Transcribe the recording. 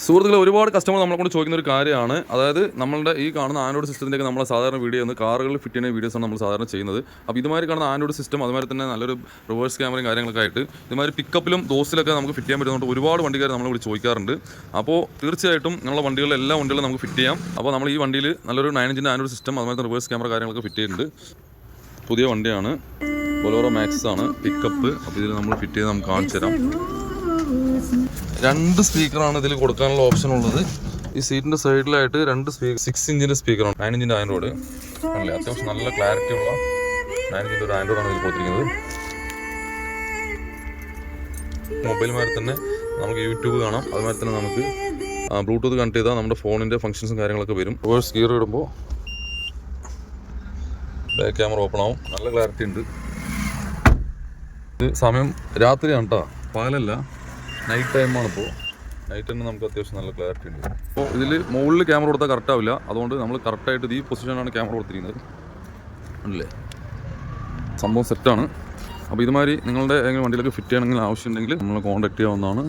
സുഹൃത്തുക്കളെ, ഒരുപാട് കസ്റ്റമർ നമ്മളെ കൊണ്ട് ചോദിക്കുന്ന ഒരു കാര്യമാണ്. അതായത് നമ്മളുടെ ഈ കാണുന്ന ആൻഡ്രോയിഡ് സിസ്റ്റത്തിൻ്റെയൊക്കെ നമ്മൾ സാധാരണ വീഡിയോ ആണ് കാറുകളിൽ ഫിറ്റ് ചെയ്യുന്ന വീഡിയോസാണ് നമ്മൾ സാധാരണ ചെയ്യുന്നത്. അപ്പോൾ ഇതുമാതിരി കാണുന്ന ആൻഡ്രോയിഡ് സിസ്റ്റം അതുമാതിരി തന്നെ നല്ലൊരു റിവേഴ്സ് ക്യാമറയും കാര്യങ്ങളൊക്കെ ആയിട്ട് ഇതുമാതിരി പിക്കപ്പിലും ദോസിലൊക്കെ നമുക്ക് ഫിറ്റ് ചെയ്യാൻ പറ്റുന്നുണ്ട്. ഒരുപാട് വണ്ടിക്കാർ നമ്മളെ വിളിച്ച് ചോദിക്കാറുണ്ട്. അപ്പോൾ തീർച്ചയായിട്ടും ഞങ്ങളുടെ വണ്ടികളിൽ എല്ലാ വണ്ടികളും നമുക്ക് ഫിറ്റ് ചെയ്യാം. അപ്പോൾ നമ്മൾ ഈ വണ്ടിയിൽ നല്ലൊരു 9 ഇഞ്ചിൻ്റെ ആൻഡ്രോയിഡ് സിസ്റ്റം അതുമാതിരി റിവേഴ്സ് ക്യാമറ കാര്യങ്ങളൊക്കെ ഫിറ്റ് ചെയ്യുന്നുണ്ട്. പുതിയ വണ്ടിയാണ്, ബൊലേറോ മാക്സ് ആണ് പിക്കപ്പ്. അപ്പോൾ ഇതിൽ നമ്മൾ ഫിറ്റ് ചെയ്ത് നമുക്ക് കാണിച്ചു തരാം. 2 സ്പീക്കറാണ് ഇതിൽ കൊടുക്കാനുള്ള ഓപ്ഷൻ ഉള്ളത്. ഈ സീറ്റിൻ്റെ സൈഡിലായിട്ട് 2 സ്പീക്കർ, 6 ഇഞ്ചിൻ്റെ സ്പീക്കറാണ്. 9 ഇഞ്ചിൻ്റെ ആൻഡ്രോയിഡ് അല്ലേ, അത്യാവശ്യം നല്ല ക്ലാരിറ്റി ഉള്ള 9 ഇഞ്ചിൻ്റെ ഒരു ആൻഡ്രോയിഡാണ് ഇതിൽ കൊടുത്തിരിക്കുന്നത്. മൊബൈലുമാതിരി തന്നെ നമുക്ക് യൂട്യൂബ് കാണാം. അതുമാതിരി തന്നെ നമുക്ക് ബ്ലൂടൂത്ത് കണക്ട് ചെയ്താൽ നമ്മുടെ ഫോണിൻ്റെ ഫംഗ്ഷൻസും കാര്യങ്ങളൊക്കെ വരും. റിവേഴ്സ് ഗിയർ ഇടുമ്പോൾ ബാക്ക് ക്യാമറ ഓപ്പൺ ആവും. നല്ല ക്ലാരിറ്റി ഉണ്ട്. ഇത് സമയം രാത്രിയാണ് കേട്ടോ, പകലല്ല, നൈറ്റ് ടൈമാണ്. ഇപ്പോൾ നൈറ്റ് തന്നെ നമുക്ക് അത്യാവശ്യം നല്ല ക്ലാരിറ്റി ഉണ്ട്. അപ്പോൾ ഇതിൽ മുകളിൽ ക്യാമറ കൊടുത്താൽ കറക്റ്റ് ആവില്ല. അതുകൊണ്ട് നമ്മൾ കറക്റ്റായിട്ട് ഈ പൊസിഷനാണ് ക്യാമറ കൊടുത്തിരിക്കുന്നത് അല്ലേ. സംഭവം സെറ്റാണ്. അപ്പോൾ ഇതുമാതിരി നിങ്ങളുടെ ഏതെങ്കിലും വണ്ടിയിലൊക്കെ ഫിറ്റ് ചെയ്യണമെങ്കിൽ ആവശ്യമുണ്ടെങ്കിൽ നമ്മളെ കോൺടാക്ട് ചെയ്യാവുന്നതാണ്.